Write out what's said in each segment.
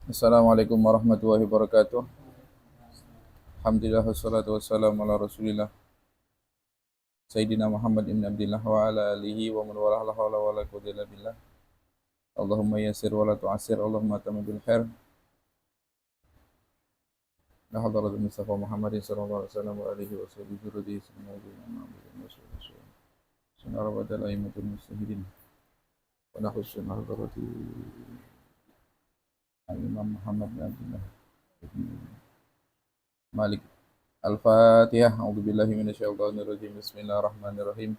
Assalamualaikum warahmatullahi wabarakatuh. Alhamdulillah wassalatu wassalamu ala Rasulillah Sayyidina Muhammad ibn Abdillah wa ala alihi wa man walah la hawla wa la quwwata illa billah. Allahumma yassir wa la tu'assir, Allahumma tamim bil khair. La hadratu Mustafa Muhammadin sallallahu alaihi wasallam wa alihi wa sahbihi dzurriyyati sunnah rabbal aimatul mustahidin. Wa nakhussu hadrati Imam Muhammad bin Abdullah Malik. Al-Fatihah. A'udzubillahi minasyaitonir rajim. Bismillahirrahmanirrahim.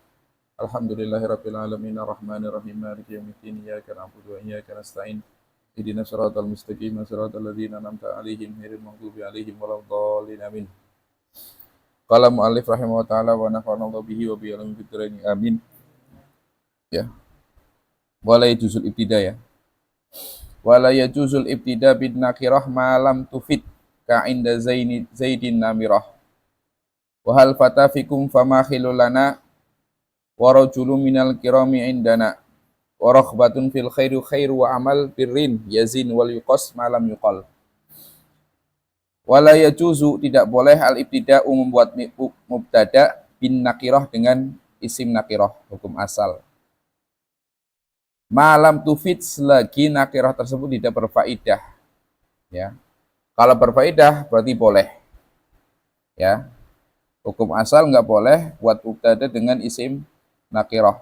Alhamdulillahirabbil alamin arrahmanir rahim maliki yaumiddin iyyaka na'budu wa iyyaka nasta'in ihdinas siratal mustaqim siratal ladzina an'amta 'alaihim ghairil maghdubi 'alaihim waladdallin amin. Qala mu'allif rahimahu ta'ala wa nafa'ana bihi wa bi ilmin fitrani amin. Ya. Wala yajuzul ibtida ya. Wala yajuzul ibtida bin nakirah ma lam tufid ka inda zaidin namirah. Wa hal fata fikum fama khilulana wa rajulun minal kirami indana wa raghbatun fil khairu wa amal birrin yazin wal yuqas malam yuqal. Wala yajuzu, tidak boleh al ibtida'u membuat mubtada bin nakirah dengan isim nakirah, hukum asal. Malam tufid, selagi nakirah tersebut tidak berfaedah. Ya. Kalau berfaedah berarti boleh. Ya. Hukum asal nggak boleh buat mubtada dengan isim nakirah.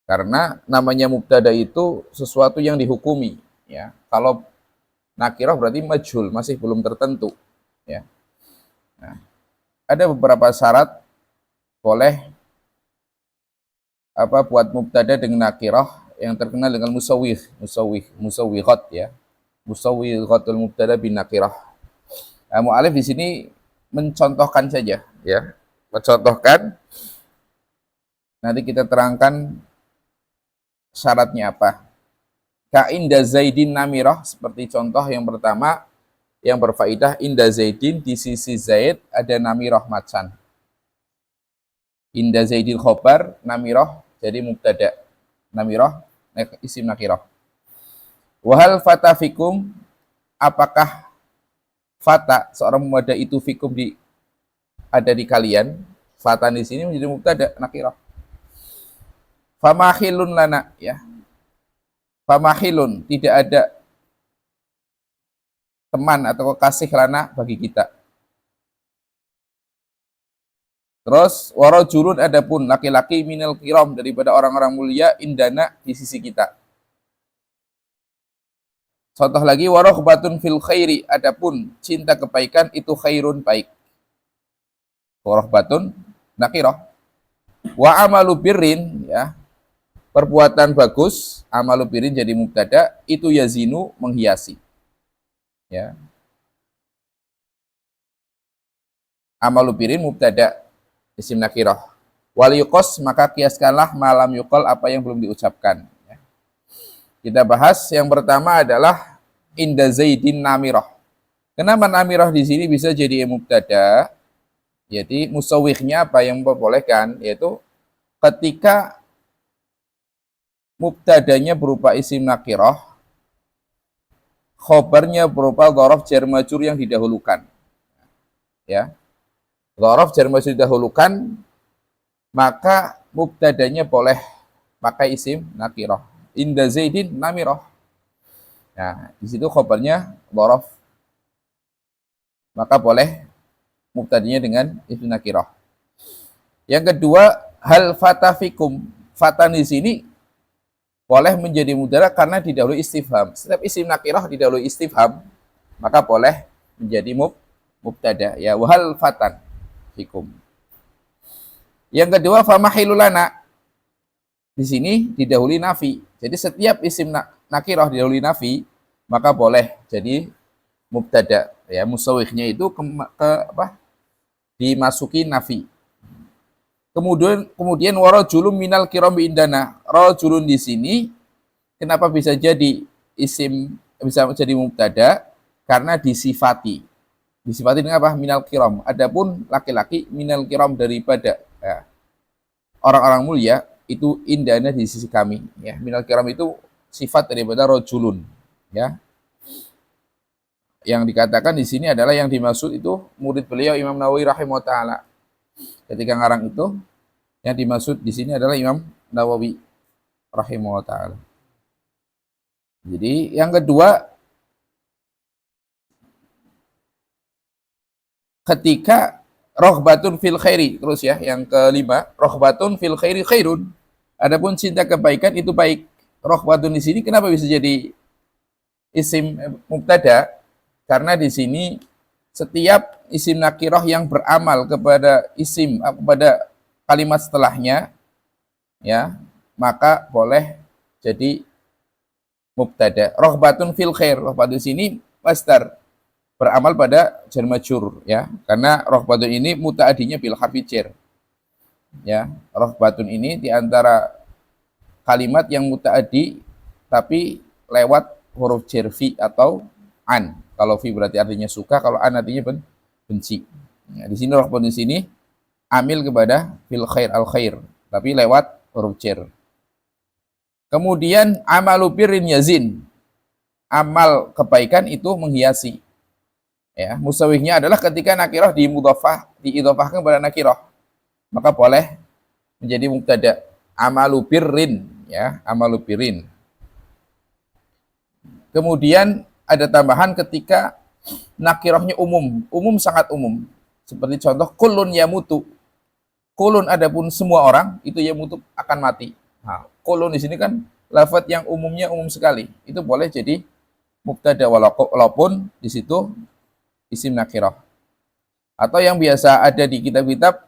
Karena namanya mubtada itu sesuatu yang dihukumi, ya. Kalau nakirah berarti majhul, masih belum tertentu, ya. Nah, ada beberapa syarat boleh buat mubtada dengan nakirah yang terkenal dengan musawwighat, ya. Musawwighatul mubtada bin nakirah. Nah, mu'alif di sini mencontohkan saja, ya. Mencontohkan. Nanti kita terangkan syaratnya apa. Ka inda zaidin namirah, seperti contoh yang pertama yang berfaedah, inda zaidin, di sisi zaid ada namirah macan. Inda zaidin khobar, namirah jadi mubtada. Namirah isim nakirah. Wahal fata fikum, apakah fata seorang pemuda itu fikum ada di kalian? Fata di sini menjadi mubtada nakirah. Famahilun lana, ya. Famahilun, tidak ada teman atau kekasih lana bagi kita. Terus warajulun, adapun laki-laki minal kiram, daripada orang-orang mulia, indana, di sisi kita. Contoh lagi, waraghbatun fil khairi, adapun cinta kebaikan itu khairun, baik. Waraghbatun nakirah. Wa amalu birrin, ya. Perbuatan bagus, amalu birrin jadi mubtada, itu yazinu, menghiasi. Ya. Amalu birrin mubtada, isim nakirah. Wal yuqas, maka kiaskanlah malam yuqal, apa yang belum diucapkan. Ya. Kita bahas yang pertama adalah inda zaidin namirah. Kenapa namirah di sini bisa jadi mubtada? Jadi musawwighnya apa yang memperbolehkan, yaitu ketika mubtadanya berupa isim nakirah, khobarnya berupa dhorof jar majrur yang didahulukan. Ya. Dhorof jar majrur didahulukan, maka mubtadanya boleh pakai isim nakirah. Inda zaidin namirah. Nah, di situ khobarnya dhorof. Maka boleh mubtadanya dengan isim nakirah. Yang kedua, hal fata fikum. Fata di sini boleh menjadi mubtada karena didahului istifham. Setiap isim nakirah didahului istifham, maka boleh menjadi mubtada. Ya, wahal fatan fikum. Yang kedua, famahilulana. Di sini didahului nafi. Jadi setiap isim nakirah didahului nafi, maka boleh jadi mubtada. Ya, musawwighnya itu dimasuki nafi. Kemudian warajulun minal kirami indana. Rajulun di sini kenapa bisa jadi isim, bisa jadi mubtada? Karena disifati. Disifati dengan apa? Minal kiram. Adapun laki-laki minal kiram, daripada orang-orang mulia, itu indana di sisi kami. Ya, minal kiram itu sifat daripada rajulun. Ya. yang dikatakan di sini adalah yang dimaksud itu murid beliau Imam Nawawi rahimahullah taala. Ketika ngarang itu yang dimaksud di sini adalah Imam Nawawi rahimahullah taala. Jadi yang kedua, ketika rohbatun fil khairi, terus ya, yang kelima, rohbatun fil khairi khairun. Adapun cinta kebaikan itu baik. Rohbatun di sini kenapa bisa jadi isim mubtada? Karena di sini setiap isim nakiroh yang beramal kepada isim, kepada kalimat setelahnya, ya, maka boleh jadi mubtada. Rohbatun fil khair, rohbatun di sini masdar, beramal pada jar majrur, ya, karena rohbatun ini mutaadinya bil harfi jar, ya. Rohbatun ini diantara kalimat yang mutaadi tapi lewat huruf jar fi atau an. Kalau fi berarti artinya suka, kalau an artinya benci. Ya, di sini rohbatun di sini amil kepada fil khair al khair, tapi lewat huruf jar. Kemudian amalu birrin yazin, amal kebaikan itu menghiasi. Ya, musawihnya adalah ketika nakirah diidhofahkan kepada nakirah, maka boleh menjadi mubtada. Amalu birrin, ya, amalu birrin. Kemudian ada tambahan ketika nakirahnya umum sangat umum. Seperti contoh kulun yamutu. Kulun adapun semua orang itu yamutu akan mati. Nah, kulun di sini kan lafaz yang umumnya umum sekali. Itu boleh jadi mubtada walaupun di situ isim nakirah. Atau yang biasa ada di kitab-kitab,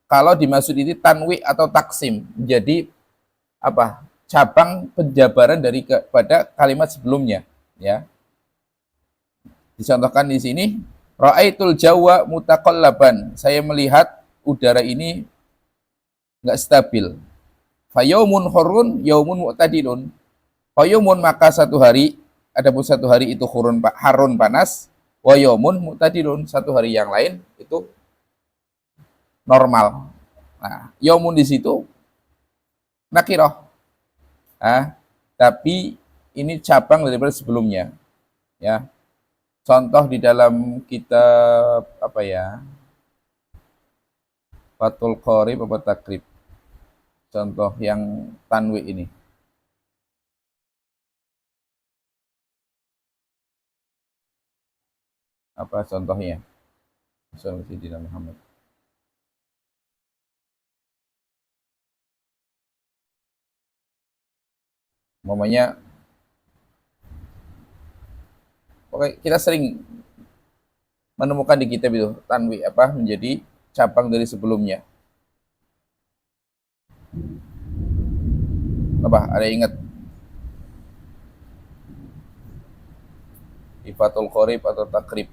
kalau dimaksud ini tanwi atau taksim, jadi apa? Cabang penjabaran dari pada kalimat sebelumnya, ya. Dicontohkan di sini, ra'aitul jawa mutaqallaban. Saya melihat udara ini enggak stabil. Fayaumun hurun, yaumun mu'tadilun. Fayaumun maka satu hari, adapun satu hari itu harun panas, wa yaumun mu'tadilun, satu hari yang lain itu normal. Nah, yaumun di situ nakirah. Tapi ini cabang daripada sebelumnya. Ya. Contoh di dalam kitab apa ya? Fathul Qorib apa Takrib. Contoh yang tanwi ini. Apa contohnya? Sayyidina Muhammad. Umpamanya, oke, kita sering menemukan di kitab itu tanwi apa menjadi cabang dari sebelumnya. Apa? Ada ingat? Di Fathul Qorib atau Takrib.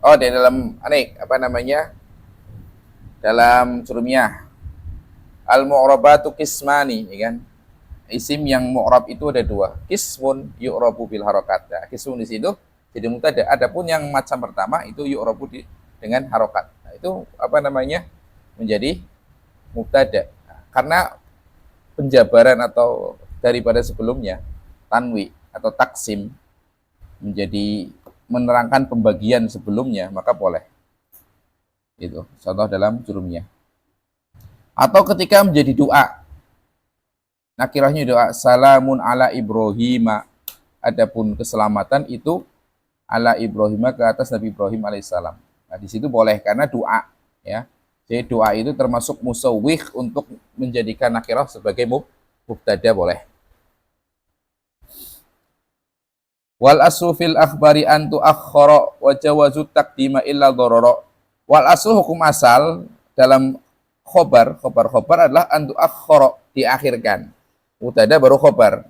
Oh, di dalam apa namanya? Dalam Surmiyah. Al-mu'rabatu qismani, ya kan? Isim yang mu'rab itu ada dua. Qismun yu'rabu bil harakat. Nah, qismun di situ jadi mubtada. Adapun yang macam pertama itu yu'rabu dengan harokat. Nah, itu apa namanya? Menjadi mubtada. Nah, karena penjabaran atau daripada sebelumnya tanwi atau taksim menjadi menerangkan pembagian sebelumnya, maka boleh. Itu contoh dalam jurumnya. Atau ketika menjadi doa, nakirahnya doa salamun ala Ibrahim, adapun keselamatan itu ala Ibrahim, ke atas Nabi Ibrahim alaihissalam. Nah, di situ boleh karena doa, ya. Jadi doa itu termasuk musawwih untuk menjadikan nakirah sebagai mubtada, boleh. Wal aslu fil akhbari an tuakhkhara wa jawazu taqdima illa dharara. Wal aslu hukum asal dalam khobar adalah an tuakhkhara, diakhirkan. Mubtada baru khobar.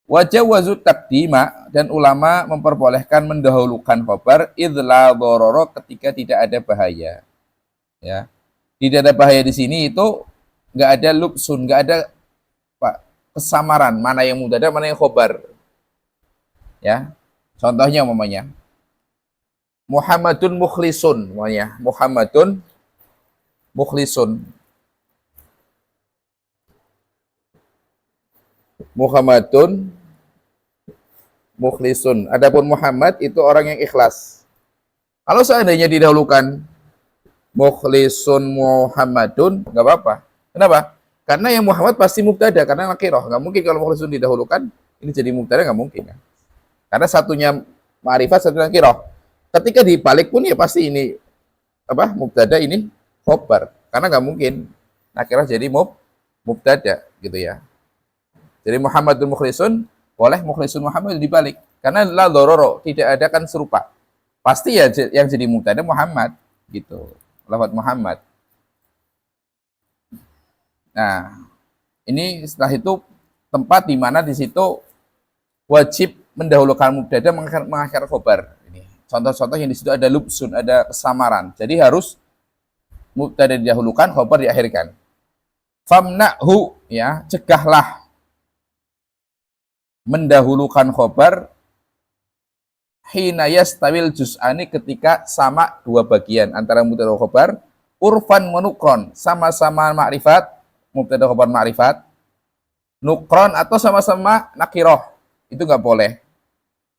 Wa jawazu taqdima, dan ulama memperbolehkan mendahulukan khobar idla dharara, ketika tidak ada bahaya. Ya. Tidak ada bahaya di sini itu enggak ada lubsun, enggak ada kesamaran mana yang mubtada mana yang khobar. Ya, contohnya umpamanya Muhammadun mukhlisun, umpamanya Muhammadun mukhlisun. Muhammadun mukhlisun. Adapun Muhammad itu orang yang ikhlas. Kalau seandainya didahulukan mukhlisun Muhammadun, nggak apa-apa. Kenapa? Karena yang Muhammad pasti mubtada, karena nakirah. Nggak mungkin kalau mukhlisun didahulukan, ini jadi mubtada, nggak mungkin. Kan? Karena satunya ma'rifat, satunya nakirah. Ketika dibalik pun ya pasti ini apa mubtada, ini khobar. Karena nggak mungkin nakirah jadi mubtada gitu ya. Jadi Muhammadun mukhlisun, boleh mukhlisun Muhammad dibalik. Karena la dororo, tidak ada kan serupa. Pasti ya yang jadi mubtada Muhammad gitu. Lafaz Muhammad. Nah, ini setelah itu tempat di mana di situ wajib mendahulukan mubtada mengakhir khobar. Ini contoh-contoh yang di situ ada lubsun, ada kesamaran. Jadi harus mubtada didahulukan, khobar diakhirkan. Famna'hu, ya, cegahlah mendahulukan khobar hina yastawil juz'ani, ketika sama dua bagian antara mubtada khobar, urfan menukron, sama-sama ma'rifat, mubtada khobar ma'rifat, nukron atau sama-sama nakiroh, itu nggak boleh.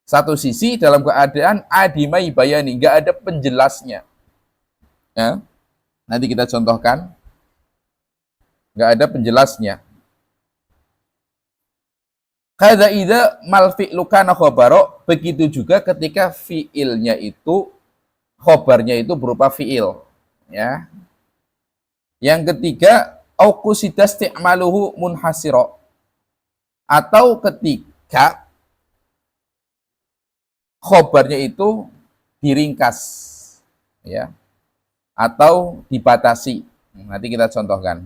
Satu sisi dalam keadaan adimai bayani, nggak ada penjelasnya. Ya. Nanti kita contohkan, nggak ada penjelasnya. Kada ida mal fi'lu kana khobaro, begitu juga ketika fi'ilnya itu, khobarnya itu berupa fi'il. Ya. Yang ketiga, au qusida isti'maluhu munhasiro, atau ketika khobarnya itu diringkas, ya, atau dibatasi. Nanti kita contohkan.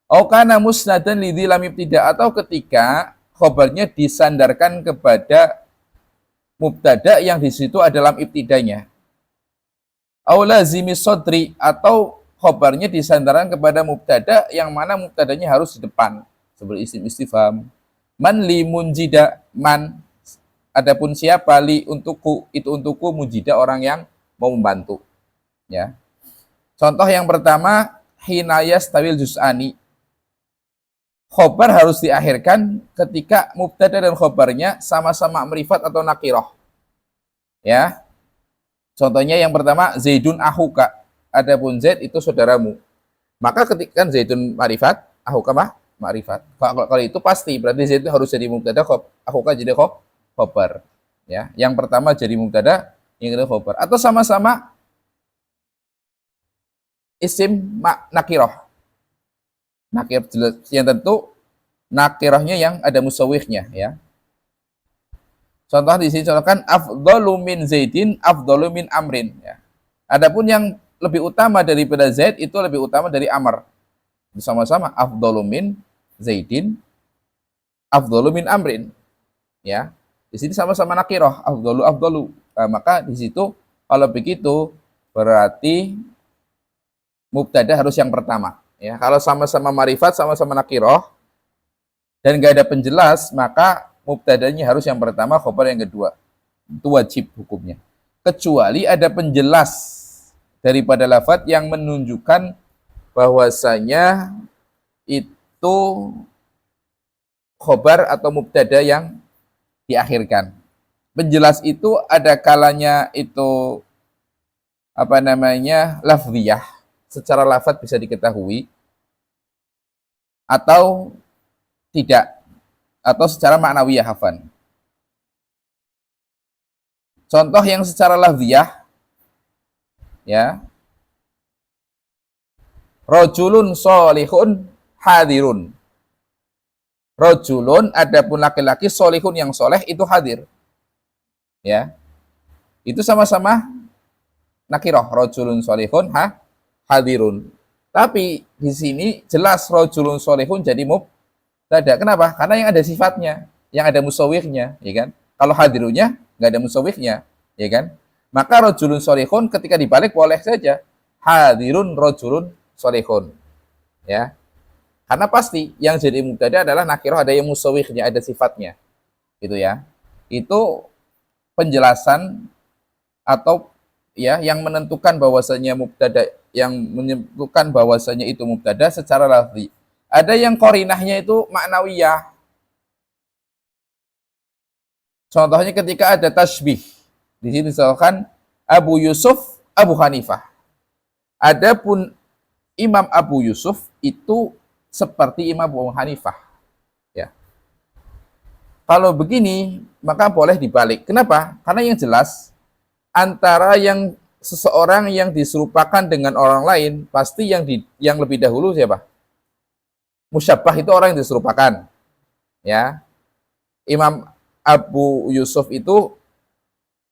Au kana musnadan lidzi lam ibtida, atau ketika khobarnya disandarkan kepada mubtada yang di situ adalah ibtidanya. Au lazimi sodri, atau khobarnya disandarkan kepada mubtada yang mana mubtadanya harus di depan, seperti isim istifham. Man li munjida, man, adapun siapa, li untukku, itu untukku, munjida orang yang mau membantu. Ya. Contoh yang pertama, hinayas tawil juz'ani, khobar harus diakhirkan ketika mubtada dan khobarnya sama-sama ma'rifat atau nakirah. Ya. Contohnya yang pertama, Zaidun ahuka, adapun Zaid itu saudaramu. Maka ketika Zaidun ma'rifat, ahuka ma'rifat. Kalau itu pasti berarti Zaid itu harus jadi mubtada, ahuka jadi khobar. Ya. Yang pertama jadi mubtada, yang kedua khobar. Atau sama-sama isim nakirah. Nakir yang tentu nakirahnya yang ada musawwihnya, ya. Contoh di sini contohkan afdalu min Zaidin afdalu min Amrin, ya. Adapun yang lebih utama daripada Zaid itu lebih utama dari Amr. Sama-sama afdalu min Zaidin afdalu min Amrin, ya. Di sini sama-sama nakirah, afdalu. Nah, maka di situ kalau begitu berarti mubtada harus yang pertama. Ya, kalau sama-sama marifat, sama-sama nakiroh, dan nggak ada penjelas, maka mubtadanya harus yang pertama, khobar yang kedua. Itu wajib hukumnya. Kecuali ada penjelas daripada lafaz yang menunjukkan bahwasanya itu khobar atau mubtada yang diakhirkan. Penjelas itu ada kalanya itu apa namanya lafziyah, secara lafaz bisa diketahui, atau tidak, atau secara maknawiyah, hafan. Contoh yang secara lafziyah, ya, rojulun solihun hadirun. Rojulun, adapun laki-laki, solihun yang soleh itu hadir, ya, itu sama-sama nakirah, rojulun solihun hadirun. Tapi di sini jelas rojulun solihun jadi mubtada. Kenapa? Karena yang ada sifatnya, yang ada musawwihnya, ya kan? Kalau hadirunnya nggak ada musawwihnya, ya kan? Maka rojulun solihun ketika dibalik boleh saja hadirun rojulun solihun, ya. Karena pasti yang jadi mubtada adalah nakirah, ada yang musawwihnya, ada sifatnya, gitu ya. Itu penjelasan atau ya yang menentukan bahwasanya mubtada, yang menentukan bahwasanya itu mubtada secara lafzi. Ada yang qarinahnya itu maknawiyah, Contohnya ketika ada tasbih. Di sini misalkan Abu Yusuf, Abu Hanifah. Adapun Imam Abu Yusuf itu seperti Imam Abu Hanifah. Ya. Kalau begini, maka boleh dibalik. Kenapa? Karena yang jelas antara yang seseorang yang diserupakan dengan orang lain, pasti yang lebih dahulu siapa? Musyabbah itu orang yang diserupakan. Ya. Imam Abu Yusuf itu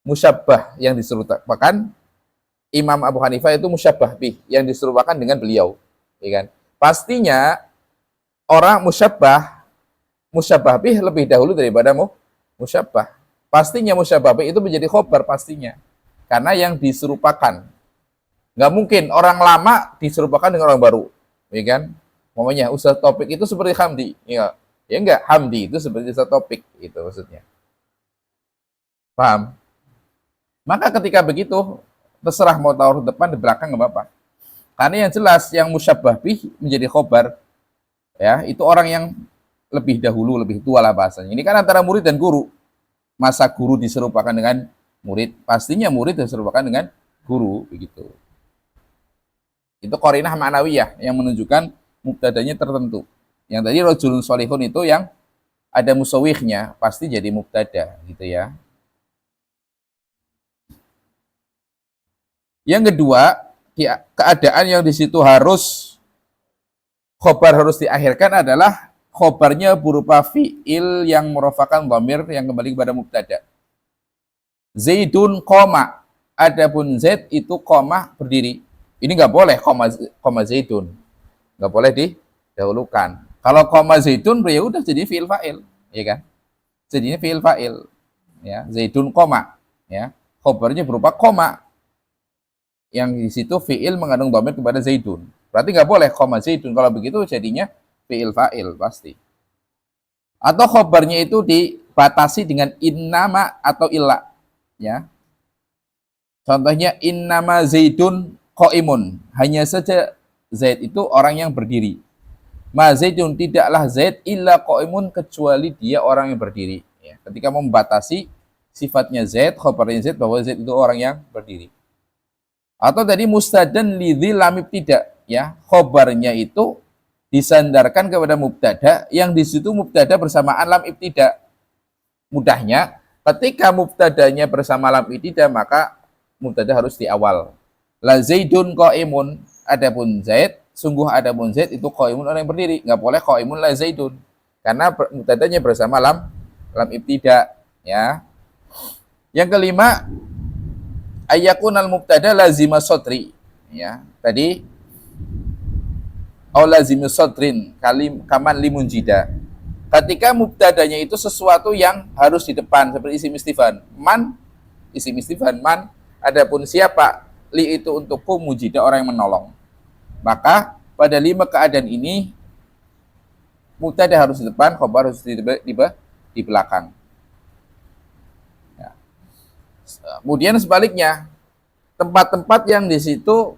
musyabbah yang diserupakan, Imam Abu Hanifah itu musyabbah bih yang diserupakan dengan beliau, ya kan? Pastinya orang musyabbah bih lebih dahulu daripada musyabbah. Pastinya musyabbah bih itu menjadi khobar pastinya, karena yang diserupakan. Nggak mungkin orang lama diserupakan dengan orang baru, ya kan? Momennya Ustaz Topik itu seperti Hamdi, ya enggak, Hamdi itu seperti Ustaz Topik, itu maksudnya. Paham? Maka ketika begitu, terserah mau taruh depan, di belakang nggak apa-apa. Karena yang jelas, yang musyabbah bih menjadi khobar, ya itu orang yang lebih dahulu, lebih tua lah bahasanya. Ini kan antara murid dan guru. Masa guru diserupakan dengan murid, pastinya murid diserupakan dengan guru, begitu. Itu qarinah ma'nawiyah yang menunjukkan mubtadanya tertentu. Yang tadi rajulun sholihun itu yang ada musawwihnya, pasti jadi mubtada, gitu ya. Yang kedua, keadaan yang di situ harus khobar harus diakhirkan adalah khobarnya berupa fi'il yang merupakan dhamir yang kembali kepada mubtada. Zaidun qoma. Adapun Zaid itu qoma berdiri. Ini nggak boleh qoma Zaidun. Nggak boleh didahulukan. Kalau qoma Zaidun ya udah jadi fi'il fa'il, ya kan? Jadinya fi'il fa'il. Ya, Zaidun qoma, ya. Khobarnya berupa qoma. Yang di situ fi'il mengandung dhamir kepada Zaidun. Berarti nggak boleh qoma Zaidun. Kalau begitu jadinya fi'il fa'il pasti. Atau khobarnya itu dibatasi dengan innama atau illa, ya. Contohnya innama Zaidun qaimun. Hanya saja Zaid itu orang yang berdiri. Ma Zaidun, tidaklah Zaid illa qaimun, kecuali dia orang yang berdiri, ya. Ketika membatasi sifatnya Zaid, khobarnya Zaid, bahwa Zaid itu orang yang berdiri. Atau tadi mustadan lidzil lam ibtida, ya, khobarnya itu disandarkan kepada mubtada yang di situ mubtada bersamaan lam ibtida. Mudahnya ketika mubtadanya bersama lam ibtida, maka mubtada harus di awal. La Zaidun qaimun, adapun Zaid, sungguh adapun Zaid itu qaimun, orang yang berdiri. Nggak boleh qaimun la Zaidun, karena mubtadanya bersama lam ibtida, ya. Yang kelima, ayyakunal mubtada lazima sotri, ya. Tadi au lazima sotrin kaman limun jida. Ketika mubtadanya itu sesuatu yang harus di depan, seperti isim istifham man, isim istifham man. Adapun siapa, li itu untukku, mujida orang yang menolong. Maka pada 5 keadaan ini mubtada harus di depan, khobar harus di belakang. Kemudian sebaliknya, tempat-tempat yang di situ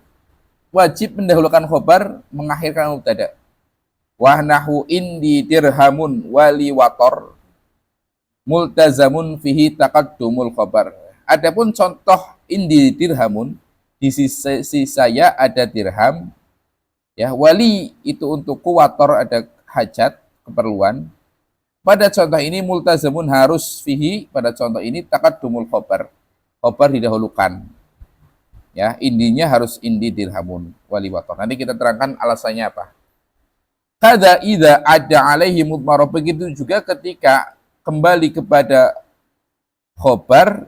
wajib mendahulukan khobar, mengakhirkan mubtada. Wa nahu indi dirhamun wali wator multazamun fihi taqaddumul khobar. Adapun contoh indi dirhamun, di sisi saya ada dirham, ya, wali itu untukku, wator ada hajat, keperluan. Pada contoh ini multazamun harus fihi, pada contoh ini taqaddumul khobar. Khobar didahulukan, ya, indinya harus indi dirhamun wali wator. Nanti kita terangkan alasannya apa. Kada idza ada alaihi mudmar, begitu juga ketika kembali kepada khobar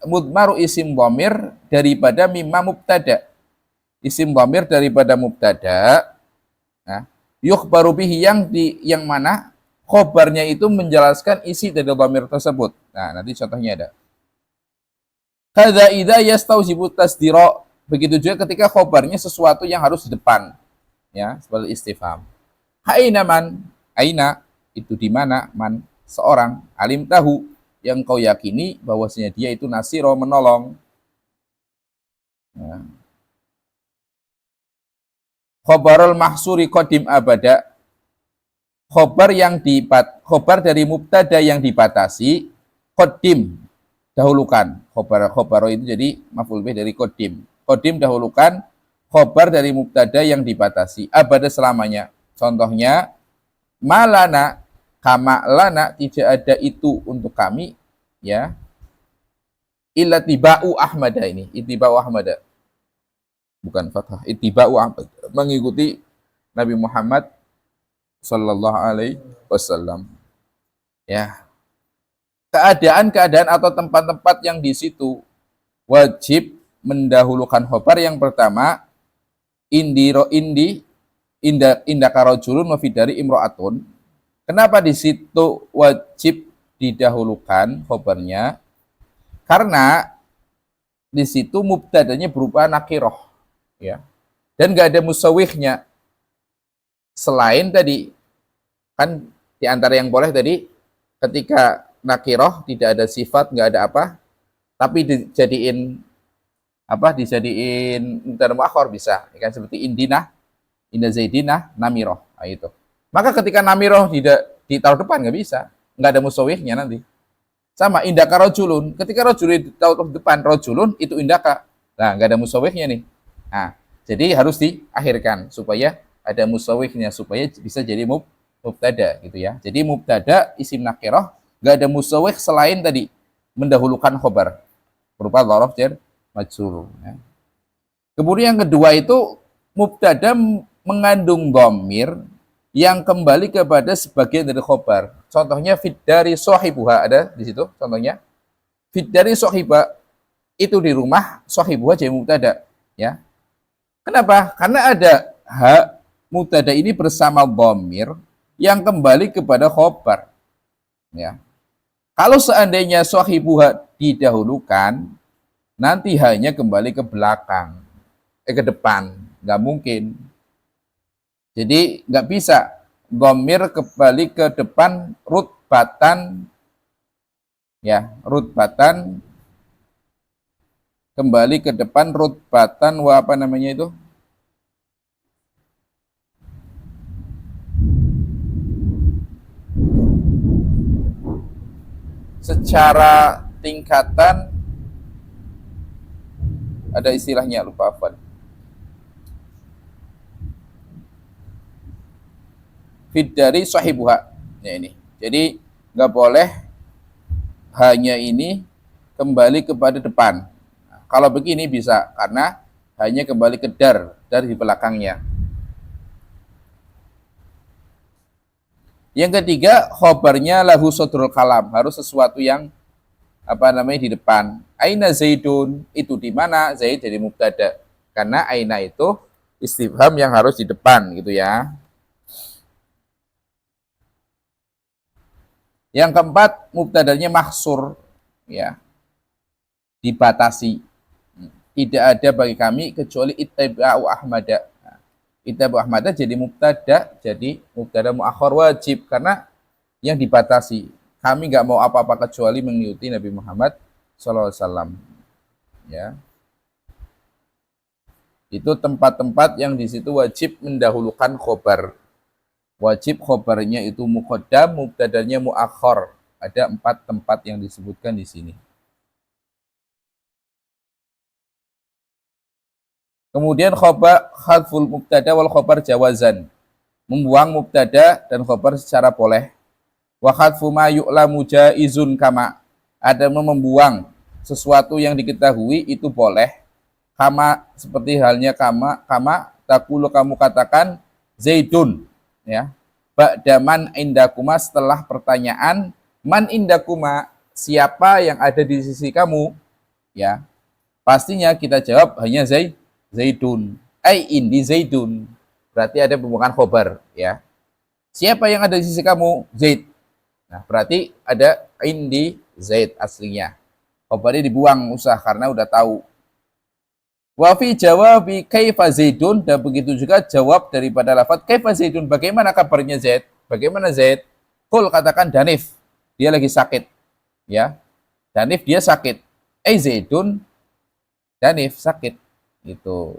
mudmaru isim dhamir daripada mimma mubtada. Isim dhamir daripada mubtada, nah, yukhbaru bihi, yang mana khobarnya itu menjelaskan isi dari dhamir tersebut. Nah, nanti contohnya ada. Hadza idza yastaujibu tasdira, begitu juga ketika khobarnya sesuatu yang harus di depan, ya, seperti istifham. Aina man, aina itu di mana, man seorang, alim tahu yang kau yakini bahwasanya dia itu nasiro, menolong. Ya. Khobarul mahsuri qadim abada, khobar dari mubtada yang dibatasi Qadim, dahulukan. Khobar itu jadi maf'ul bih dari qadim. Qadim dahulukan khobar dari mubtada yang dibatasi. Abada selamanya. Contohnya, malana, kama lana, tidak ada itu untuk kami, ya. Illa tiba'u Ahmada ini. Itiba'u Ahmada. Bukan fathah. Itiba'u Ahmad. Mengikuti Nabi Muhammad sallallahu alaihi wasallam. Ya. Keadaan-keadaan atau tempat-tempat yang di situ wajib mendahulukan khobar. Yang pertama, indaka rajulun wa fidari imro'atun. Kenapa di situ wajib didahulukan khobarnya? Karena di situ mubtadanya berupa nakiroh, ya, dan nggak ada musawihnya. Selain tadi, kan di antara yang boleh tadi, ketika nakiroh tidak ada sifat, nggak ada apa, tapi dijadiin apa? Dijadiin mubtada muakhar bisa, ya kan? Seperti indinah, inda zaidinah, namiroh, nah, itu. Maka ketika namiroh tidak ditaruh depan nggak bisa, nggak ada musawihnya nanti. Sama indaka rojulun, ketika rojulun ditaruh depan rojulun itu indaka, nah nggak ada musawihnya nih. Nah, jadi harus diakhirkan supaya ada musawihnya, supaya bisa jadi mubtada gitu ya. Jadi mubtada isim nakirah nggak ada musawih selain tadi mendahulukan khobar berupa dzaraf jar majrur. Ya. Kemudian yang kedua itu mubtada mengandung dhamir yang kembali kepada sebagian dari khobar. Contohnya fit dari sohibuha, ada di situ contohnya. Fit dari sohiba itu di rumah, sohibuha jadi mubtada, ya. Kenapa? Karena ada ha mubtada ini bersama dhamir yang kembali kepada khobar, ya. Kalau seandainya sohibuha didahulukan, nanti hanya kembali ke belakang, ke depan, nggak mungkin. Jadi nggak bisa dhamir kembali ke depan rutbatan, ya, rutbatan kembali ke depan rutbatan wa apa namanya itu? Secara tingkatan ada istilahnya, lupa apa. Fit dari sahibuha, ya ini. Jadi nggak boleh hanya ini kembali kepada depan. Nah, kalau begini bisa, karena hanya kembali ke dar di belakangnya. Yang ketiga, khobarnya lahu sodrul kalam, harus sesuatu yang apa namanya di depan. Aina zaidun, itu di mana? Zaid jadi mubtada, karena aina itu istifham yang harus di depan gitu ya. Yang keempat, mubtadanya mahsur, ya, dibatasi. Tidak ada bagi kami kecuali ittaba'u Ahmada. Nah, ittaba'u Ahmada jadi mubtada muakhar wajib karena yang dibatasi. Kami nggak mau apa-apa kecuali mengikuti Nabi Muhammad SAW. Ya, itu tempat-tempat yang di situ wajib mendahulukan khobar. Wajib khobarnya itu muqaddam, mubtadanya muakhar. Ada 4 tempat yang disebutkan di sini. Kemudian khobar hadful mubtada wal khobar jawazan. Membuang mubtada dan khobar secara boleh. Wa hadfu ma yu'lamu jaizun kama. Ada membuang sesuatu yang diketahui itu boleh. Kama seperti halnya kama takulu kamu katakan Zaidun, ya. Ba'daman indakuma, setelah pertanyaan man indakuma, siapa yang ada di sisi kamu, ya. Pastinya kita jawab hanya Zaidun. Ai indi Zaidun. Berarti ada pembukaan khobar, ya. Siapa yang ada di sisi kamu? Zaid. Nah, berarti ada indi Zaid aslinya. Khobarnya dibuang usah karena udah tahu. Wa fi jawabi kaifa Zaidun, dan begitu juga jawab daripada lafaz kaifa Zaidun, bagaimana kabarnya Zaid? Bagaimana Zaid? Qul, katakan Danif, dia lagi sakit, ya. Danif dia sakit. Zaidun, Danif sakit, gitu.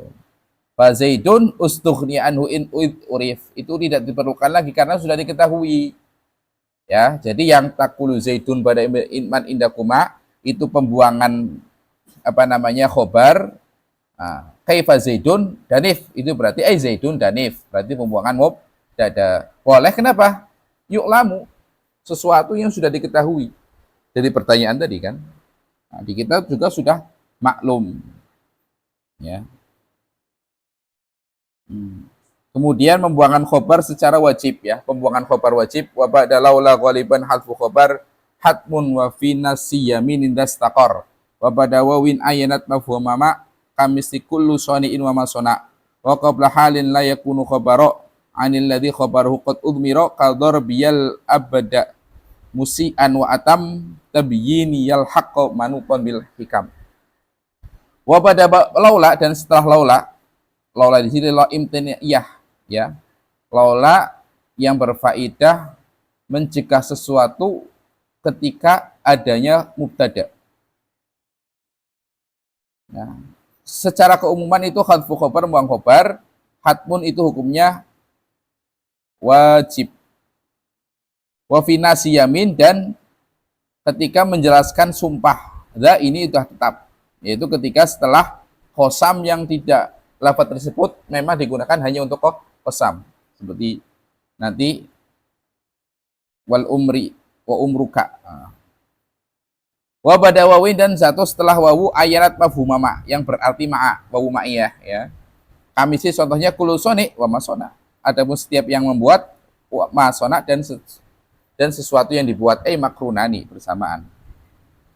Fa Zaidun ustughni anhu in urif, itu tidak diperlukan lagi karena sudah diketahui. Ya, jadi yang takulu zaitun pada iman indakuma itu pembuangan apa namanya khobar. Nah, kaifa zaidun danif itu berarti zaidun danif berarti pembuangan mubtada. Boleh kenapa? Yuk lamu sesuatu yang sudah diketahui dari pertanyaan tadi kan. Nah, di kita juga sudah maklum ya. Hmm. Kemudian pembuangan khobar secara wajib ya, pembuangan khobar wajib wa ba'da laula ghaliban hadfu khobar hatmun wa fi nasiyamin indastaqar wa ba'da wawin ayanat mafhuma ma kamisi kullu sani'in wa masana wa qabla halin la yakunu khabaro anil ladzi khabaruhu qad udmira qadar biyal abada musian wa atam tabyini yal haqqo manupon bil hikam wa ba'da laula dan setelah laula di sini la imtiniyah ya, laula yang berfaedah mencegah sesuatu ketika adanya mubtada. Nah, secara keumuman itu hadfu khobar, membuang khobar, hatmun itu hukumnya wajib. Wa fi nasiyamin dan ketika menjelaskan sumpah, ini sudah tetap, yaitu ketika setelah khosam yang tidak lafaz tersebut memang digunakan hanya untuk qasam seperti nanti wal umri wa umruka. Wa bada wawin dan satu setelah wawu ayat mafhumama yang berarti ma'a wawu ma'iyah ya. Kami sih contohnya kulusoni wa masona. Adapun setiap yang membuat wa masona dan sesuatu yang dibuat makrunani bersamaan.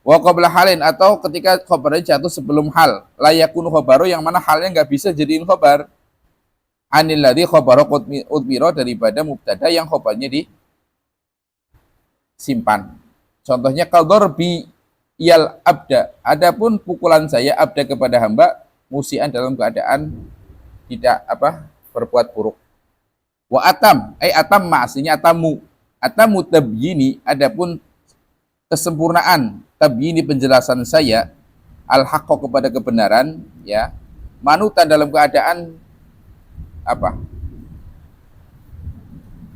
Wa qabla halin atau ketika khobarnya jatuh sebelum hal layakun khobaru yang mana halnya nggak bisa jadiin khobar anil ladzi khobaru udmiro daripada mubtada yang khobarnya disimpan. Contohnya qadar bi yal abda, adapun pukulan saya abda kepada hamba musian dalam keadaan tidak berbuat buruk. Wa atam atam aslinya atamu tabyini, adapun kesempurnaan tabyini penjelasan saya al-haqqo kepada kebenaran ya, manutan dalam keadaan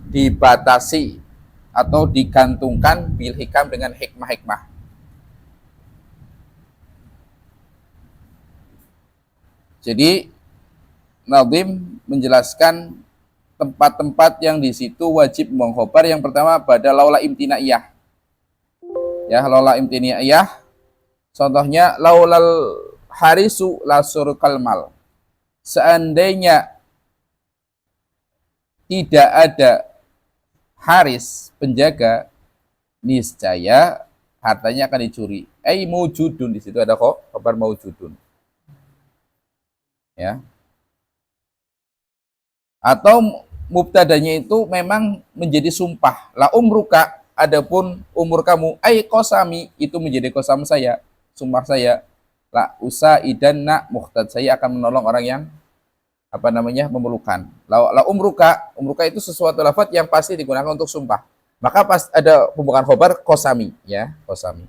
dibatasi atau digantungkan bil hikam dengan hikmah-hikmah. Jadi Nazim menjelaskan tempat-tempat yang di situ wajib mengkhobar. Yang pertama pada laula imtinaiyah ya, laula imtinaiyah contohnya laulal harisu lasur kalmal, seandainya tidak ada haris penjaga niscaya hartanya akan dicuri. Maujudun, di situ ada khabar maujudun ya. Atau mubtadanya itu memang menjadi sumpah, la umruka, adapun umur kamu qasami itu menjadi qasam saya, sumpah saya, la usaidanna muhtad, saya akan menolong orang yang memerlukan. La umruka itu sesuatu lafaz yang pasti digunakan untuk sumpah. Maka pas ada pembukaan khobar qasami ya, qasami.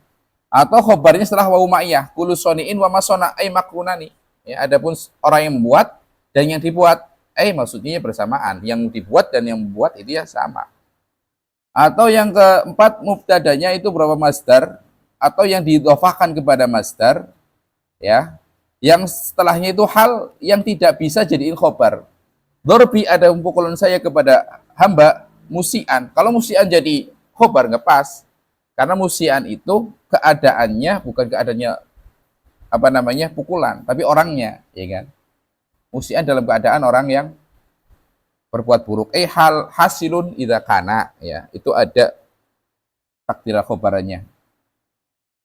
Atau khobarnya setelah wawu ma'iyah, kullu soni'in wa masona makrunani. Ya, adapun orang yang membuat dan yang dibuat, maksudnya bersamaan. Yang dibuat dan yang membuat itu ya sama. Atau yang keempat mubtadanya itu berapa masdar atau yang diidhofahkan kepada masdar ya. Yang setelahnya itu hal yang tidak bisa jadiin khobar. Dorbi, ada pukulan saya kepada hamba musian. Kalau musian jadi khobar nggak pas. Karena musian itu keadaannya bukan keadaannya pukulan, tapi orangnya, ya kan? Musian dalam keadaan orang yang berbuat buruk. Hal hasilun idza kana, ya. Itu ada takdir khobarannya.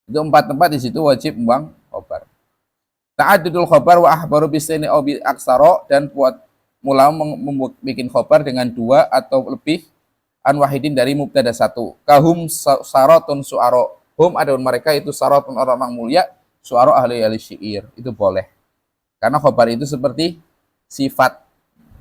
Itu 4 tempat di situ wajib membuang khobar. Ta'addudul khobar wa ahbaru bisaini aw bi aksara, dan buat mulai membuat khobar dengan 2 atau lebih an wahidin dari mubtada 1. Kahum saratun su'ara. Hum adapun mereka itu saratun orang mulia, su'ara ahli syair. Itu boleh. Karena khobar itu seperti sifat.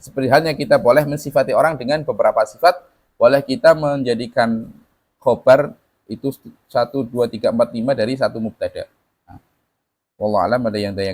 Seperti halnya kita boleh mensifati orang dengan beberapa sifat, boleh kita menjadikan khobar itu 1, 2, 3, 4, 5 dari satu mubtada. Wallahu a'lam, ada yang tanya.